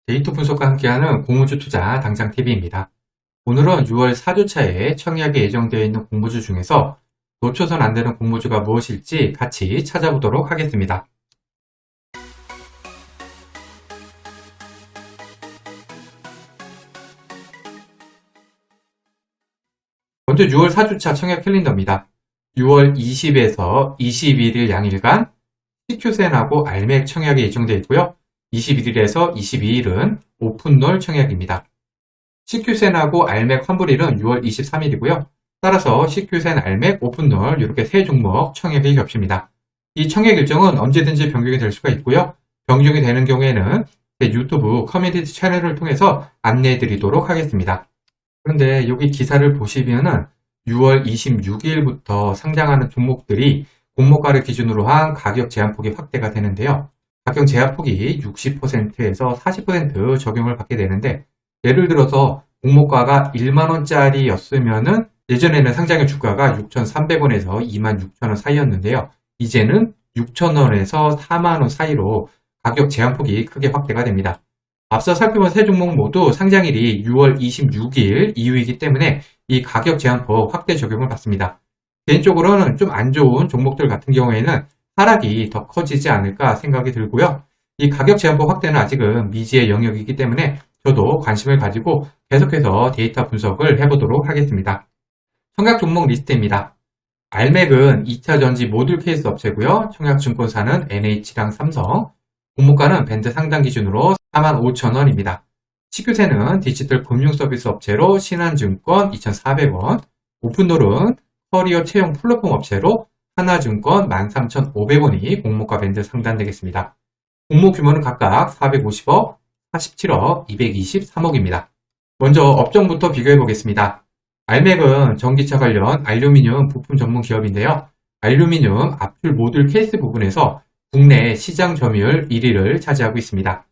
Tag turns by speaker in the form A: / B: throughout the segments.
A: 데이터 분석과 함께하는 공모주 투자 당장 TV입니다. 오늘은 6월 4주차에 청약이 예정되어 있는 공모주 중에서 놓쳐선 안 되는 공모주가 무엇일지 같이 찾아보도록 하겠습니다. 먼저 6월 4주차 청약 캘린더입니다. 6월 20에서 21일 양일간 CQ센하고 알맥 청약이 예정되어 있고요. 21일에서 22일은 오픈롤 청약입니다. CQ센하고 알맥 환불일은 6월 23일이고요. 따라서 CQ센, 알맥, 오픈롤 이렇게 세 종목 청약이 겹칩니다. 이 청약 일정은 언제든지 변경이 될 수가 있고요. 변경이 되는 경우에는 제 유튜브 커뮤니티 채널을 통해서 안내해 드리도록 하겠습니다. 그런데 여기 기사를 보시면은 6월 26일부터 상장하는 종목들이 공모가를 기준으로 한 가격 제한폭이 확대가 되는데요. 가격 제한폭이 60%에서 40% 적용을 받게 되는데, 예를 들어서 공모가가 1만원짜리였으면은 예전에는 상장의 주가가 6,300원에서 26,000원 사이였는데요. 이제는 6,000원에서 4만원 사이로 가격 제한폭이 크게 확대가 됩니다. 앞서 살펴본 세 종목 모두 상장일이 6월 26일 이후이기 때문에 이 가격 제한폭 확대 적용을 받습니다. 개인적으로는 좀 안 좋은 종목들 같은 경우에는 하락이 더 커지지 않을까 생각이 들고요. 이 가격 제한폭 확대는 아직은 미지의 영역이기 때문에 저도 관심을 가지고 계속해서 데이터 분석을 해보도록 하겠습니다. 청약 종목 리스트입니다. 알맥은 2차 전지 모듈 케이스 업체고요. 청약증권사는 NH랑 삼성, 공모가는 밴드 상단 기준으로 45,000원입니다. CQ센은 디지털 금융 서비스 업체로 신한증권 2,400원, 오픈롤은 커리어 채용 플랫폼 업체로 하나증권 13,500원이 공모가 밴드 상단되겠습니다. 공모 규모는 각각 450억, 47억, 223억입니다. 먼저 업종부터 비교해 보겠습니다. 알맥은 전기차 관련 알루미늄 부품 전문 기업인데요. 알루미늄 압출 모듈 케이스 부분에서 국내 시장 점유율 1위를 차지하고 있습니다.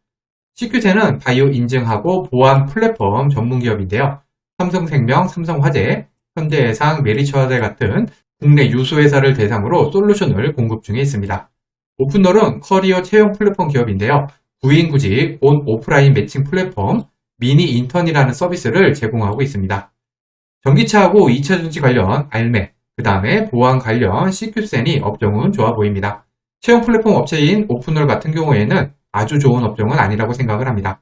A: CQ센은 바이오 인증하고 보안 플랫폼 전문 기업인데요. 삼성생명, 삼성화재, 현대해상, 메리츠화재 같은 국내 유수회사를 대상으로 솔루션을 공급 중에 있습니다. 오픈롤은 커리어 채용 플랫폼 기업인데요. 구인구직 온 오프라인 매칭 플랫폼 미니 인턴이라는 서비스를 제공하고 있습니다. 전기차하고 2차전지 관련 알맥, 그 다음에 보안 관련 CQ센이 업종은 좋아 보입니다. 채용 플랫폼 업체인 오픈롤 같은 경우에는 아주 좋은 업종은 아니라고 생각을 합니다.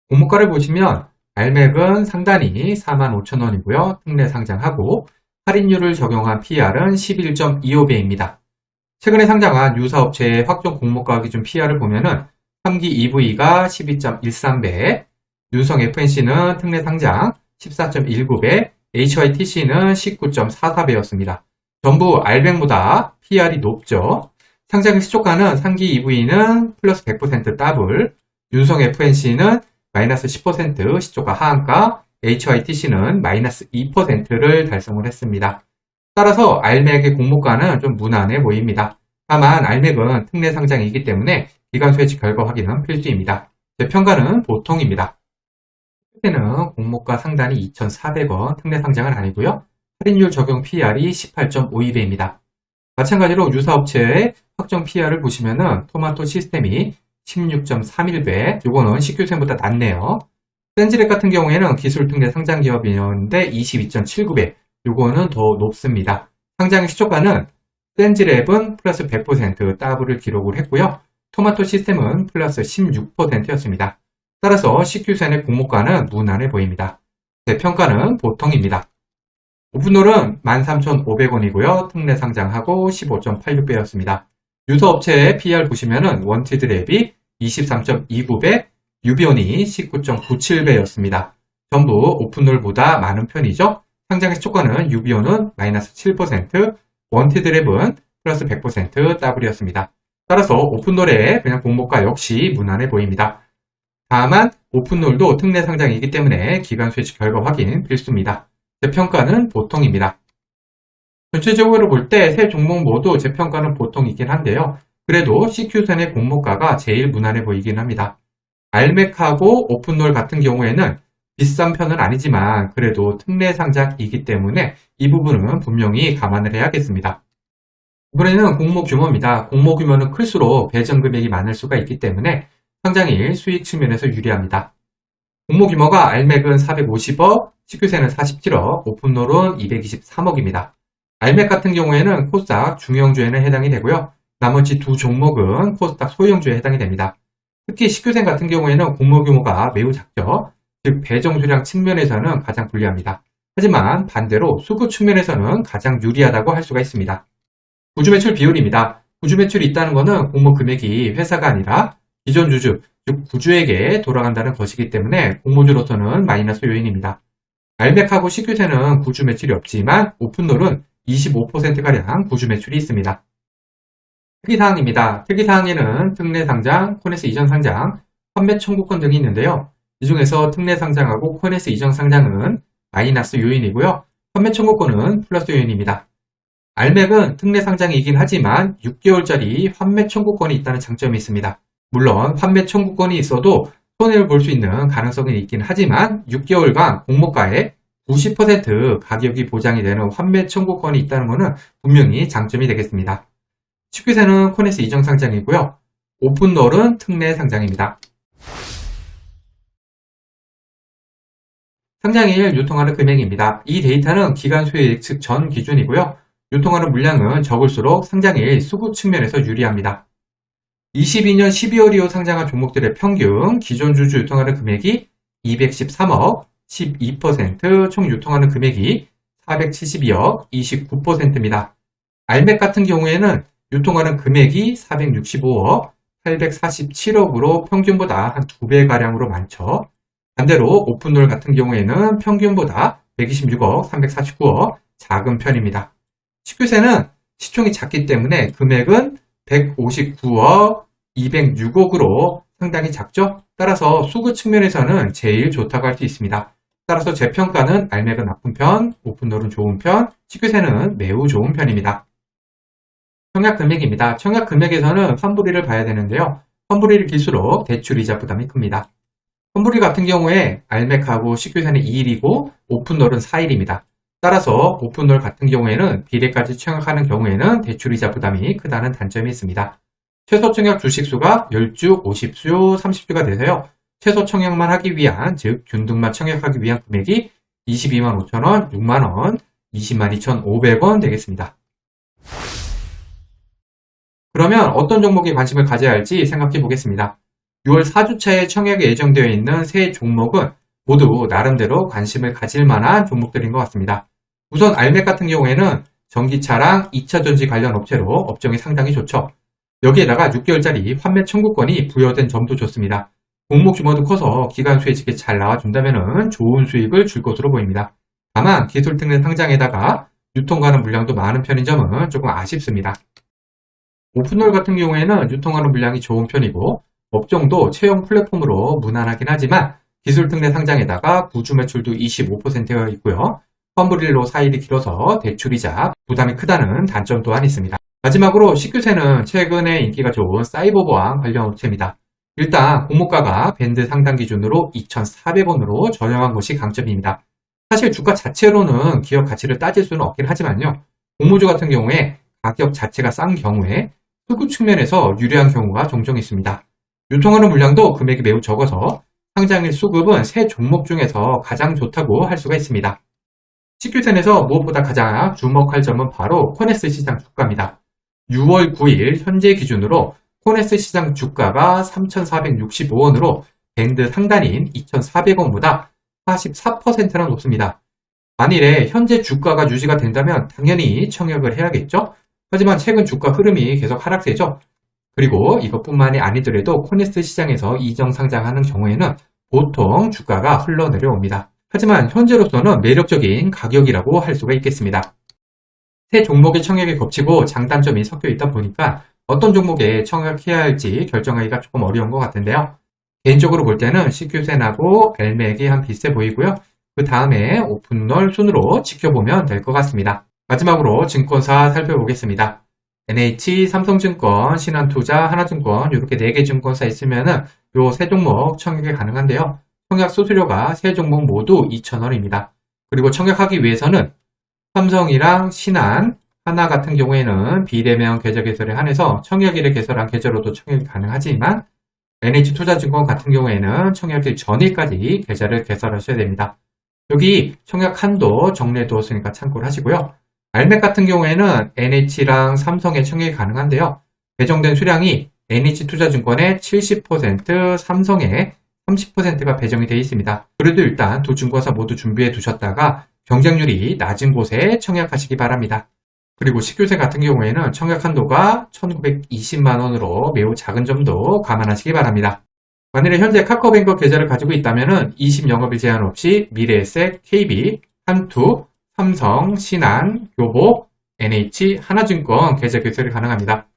A: 공모가를 보시면 알맥은 상단이 45,000원이고요. 특례 상장하고 할인율을 적용한 PR은 11.25배입니다. 최근에 상장한 유사업체의 확정 공모가 기준 PR을 보면은 3기 EV가 12.13배, 윤성 FNC는 특례 상장 14.19배, HYTC는 19.44배였습니다. 전부 알맥보다 PR이 높죠. 상장 시초가는 3기 EV는 플러스 100% 더블, 윤성 FNC는 마이너스 10% 시초가 하한가, HYTC는 마이너스 2%를 달성을 했습니다. 따라서 알맥의 공모가는 좀 무난해 보입니다. 다만 알맥은 특례 상장이기 때문에 기간 수혜치 결과 확인은 필수입니다. 제 평가는 보통입니다. CQ센은 공모가 상단이 2,400원, 특례 상장은 아니고요. 할인율 적용 PR이 18.52배입니다. 마찬가지로 유사업체의 확정 PR을 보시면은 토마토 시스템이 16.31배, 요거는 CQ센보다 낮네요. 센지랩 같은 경우에는 기술 특례 상장 기업이었는데 22.79배, 요거는 더 높습니다. 상장 시초가는 센지랩은 플러스 100% 더블을 기록을 했고요. 토마토 시스템은 플러스 16%였습니다. 따라서 CQ센의 공모가는 무난해 보입니다. 제 평가는 보통입니다. 오픈롤은 13,500원이고요. 특례 상장하고 15.86배였습니다. 유사업체의 PR 보시면은 원티드랩이 23.29배, 유비온이 19.97배였습니다. 전부 오픈롤보다 많은 편이죠. 상장 시초가는 유비온은 마이너스 7%, 원티드랩은 플러스 100% 더블이었습니다. 따라서 오픈롤의 그냥 공모가 역시 무난해 보입니다. 다만 오픈롤도 특례 상장이기 때문에 기간 수혜치 결과 확인 필수입니다. 제 평가는 보통입니다. 전체적으로 볼 때 세 종목 모두 제 평가는 보통이긴 한데요. 그래도 CQ센의 공모가가 제일 무난해 보이긴 합니다. 알맥하고 오픈롤 같은 경우에는 비싼 편은 아니지만 그래도 특례 상장이기 때문에 이 부분은 분명히 감안을 해야겠습니다. 이번에는 공모 규모입니다. 공모 규모는 클수록 배정 금액이 많을 수가 있기 때문에 상장일 수익 측면에서 유리합니다. 공모 규모가 알맥은 450억, CQ세는 47억, 오픈롤은 223억입니다. 알맥 같은 경우에는 코스닥 중형주에는 해당이 되고요. 나머지 두 종목은 코스닥 소형주에 해당이 됩니다. 특히 CQ생 같은 경우에는 공모 규모가 매우 작죠. 즉 배정 수량 측면에서는 가장 불리합니다. 하지만 반대로 수급 측면에서는 가장 유리하다고 할 수가 있습니다. 구주 매출 비율입니다. 구주 매출이 있다는 것은 공모 금액이 회사가 아니라 기존 주주, 즉 구주에게 돌아간다는 것이기 때문에 공모주로서는 마이너스 요인입니다. 알맥하고 CQ세는 구주 매출이 없지만 오픈롤은 25%가량 구주 매출이 있습니다. 특이사항입니다. 특이사항에는 특례상장, 코네스 이전상장, 판매 청구권 등이 있는데요. 이 중에서 특례상장하고 코네스 이전상장은 마이너스 요인이고요. 판매 청구권은 플러스 요인입니다. 알맥은 특례상장이긴 하지만 6개월짜리 환매 청구권이 있다는 장점이 있습니다. 물론 판매 청구권이 있어도 손해를 볼 수 있는 가능성이 있긴 하지만 6개월간 공모가의 90% 가격이 보장이 되는 환매 청구권이 있다는 것은 분명히 장점이 되겠습니다. CQ세는 코네스 이전 상장이고요. 오픈롤은 특례 상장입니다. 상장일 유통하는 금액입니다. 이 데이터는 기간 수익 즉 전 기준이고요. 유통하는 물량은 적을수록 상장일 수급 측면에서 유리합니다. 22년 12월 이후 상장한 종목들의 평균 기존 주주 유통하는 금액이 213억, 12%, 총 유통하는 금액이 472억, 29%입니다. 알맥 같은 경우에는 유통하는 금액이 465억, 847억으로 평균보다 한 2배가량으로 많죠. 반대로 오픈롤 같은 경우에는 평균보다 126억, 349억 작은 편입니다. CQ세는 시총이 작기 때문에 금액은 159억, 206억으로 상당히 작죠? 따라서 수급 측면에서는 제일 좋다고 할 수 있습니다. 따라서 제 평가는 알맥은 나쁜 편, 오픈롤은 좋은 편, CQ세는 매우 좋은 편입니다. 청약 금액입니다. 청약 금액에서는 환불일을 봐야 되는데요. 환불일을 길수록 대출이자 부담이 큽니다. 환불일 같은 경우에 알맥하고 CQ세는 2일이고 오픈롤은 4일입니다. 따라서 오픈롤 같은 경우에는 비례까지 청약하는 경우에는 대출이자 부담이 크다는 단점이 있습니다. 최소 청약 주식수가 10주, 50주, 30주가 돼서요. 최소 청약만 하기 위한, 즉 균등만 청약하기 위한 금액이 22만 5천원, 6만원, 20만 2,500원 되겠습니다. 그러면 어떤 종목에 관심을 가져야 할지 생각해 보겠습니다. 6월 4주차에 청약이 예정되어 있는 세 종목은 모두 나름대로 관심을 가질 만한 종목들인 것 같습니다. 우선 알맥 같은 경우에는 전기차랑 2차전지 관련 업체로 업종이 상당히 좋죠. 여기에다가 6개월짜리 환매 청구권이 부여된 점도 좋습니다. 공모 규모도 커서 기간 수익이 잘 나와준다면 좋은 수익을 줄 것으로 보입니다. 다만 기술특례 상장에다가 유통가는 물량도 많은 편인 점은 조금 아쉽습니다. 오픈롤 같은 경우에는 유통하는 물량이 좋은 편이고 업종도 채용 플랫폼으로 무난하긴 하지만 기술특례 상장에다가 구주 매출도 25%가 있고요. 환불일로 4일이 길어서 대출이자 부담이 크다는 단점 또한 있습니다. 마지막으로 CQ세는 최근에 인기가 좋은 사이버 보안 관련 업체입니다. 일단 공모가가 밴드 상단 기준으로 2,400원으로 저렴한 것이 강점입니다. 사실 주가 자체로는 기업 가치를 따질 수는 없긴 하지만요. 공모주 같은 경우에 가격 자체가 싼 경우에 수급 측면에서 유리한 경우가 종종 있습니다. 유통하는 물량도 금액이 매우 적어서 상장일 수급은 세 종목 중에서 가장 좋다고 할 수가 있습니다. CQ센에서 무엇보다 가장 주목할 점은 바로 코네스 시장 주가입니다. 6월 9일 현재 기준으로 코네스 시장 주가가 3,465원으로 밴드 상단인 2,400원보다 44%나 높습니다. 만일에 현재 주가가 유지가 된다면 당연히 청약을 해야겠죠? 하지만 최근 주가 흐름이 계속 하락세죠? 그리고 이것뿐만이 아니더라도 코네스 시장에서 이정 상장하는 경우에는 보통 주가가 흘러내려옵니다. 하지만 현재로서는 매력적인 가격이라고 할 수가 있겠습니다. 세 종목의 청약이 겹치고 장단점이 섞여 있다 보니까 어떤 종목에 청약해야 할지 결정하기가 조금 어려운 것 같은데요. 개인적으로 볼 때는 CQ센하고 알맥이 한 비슷해 보이고요. 그 다음에 오픈롤 순으로 지켜보면 될 것 같습니다. 마지막으로 증권사 살펴보겠습니다. NH, 삼성증권, 신한투자, 하나증권 이렇게 4개 증권사 있으면은 요 세 종목 청약이 가능한데요. 청약 수수료가 세 종목 모두 2,000원입니다. 그리고 청약하기 위해서는 삼성이랑 신한, 하나 같은 경우에는 비대면 계좌 개설에 한해서 청약일에 개설한 계좌로도 청약이 가능하지만 NH투자증권 같은 경우에는 청약일 전일까지 계좌를 개설하셔야 됩니다. 여기 청약 한도 정리해두었으니까 참고를 하시고요. 알맥 같은 경우에는 NH랑 삼성에 청약이 가능한데요. 배정된 수량이 NH투자증권의 70%, 삼성의 30%가 배정이 되어 있습니다. 그래도 일단 두 증권사 모두 준비해 두셨다가 경쟁률이 낮은 곳에 청약하시기 바랍니다. 그리고 식교세 같은 경우에는 청약 한도가 1920만원으로 매우 작은 점도 감안하시기 바랍니다. 만일에 현재 카카오뱅크 계좌를 가지고 있다면 20영업일 제한 없이 미래에셋, KB, 한투, 삼성, 신한, 교보, NH, 하나증권 계좌 개설이 가능합니다.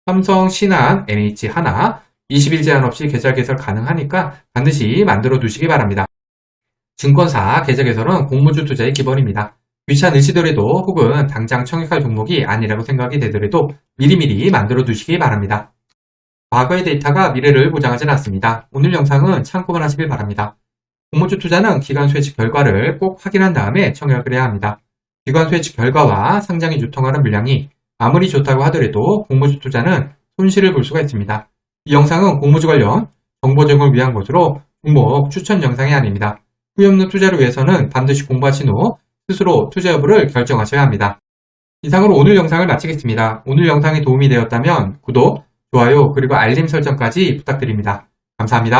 A: 삼성, 신한, NH, 하나 20일 제한 없이 계좌 개설 가능하니까 반드시 만들어 두시기 바랍니다. 증권사 계좌 개설은 공모주 투자의 기본입니다. 귀찮으시더라도 혹은 당장 청약할 종목이 아니라고 생각이 되더라도 미리미리 만들어 두시기 바랍니다. 과거의 데이터가 미래를 보장하지는 않습니다. 오늘 영상은 참고만 하시길 바랍니다. 공모주 투자는 기관 수혜측 결과를 꼭 확인한 다음에 청약을 해야 합니다. 기관 수혜측 결과와 상장이 유통하는 물량이 아무리 좋다고 하더라도 공모주 투자는 손실을 볼 수가 있습니다. 이 영상은 공모주 관련 정보 제공을 위한 것으로 종목 추천 영상이 아닙니다. 후회 없는 투자를 위해서는 반드시 공부하신 후 스스로 투자 여부를 결정하셔야 합니다. 이상으로 오늘 영상을 마치겠습니다. 오늘 영상이 도움이 되었다면 구독, 좋아요, 그리고 알림 설정까지 부탁드립니다. 감사합니다.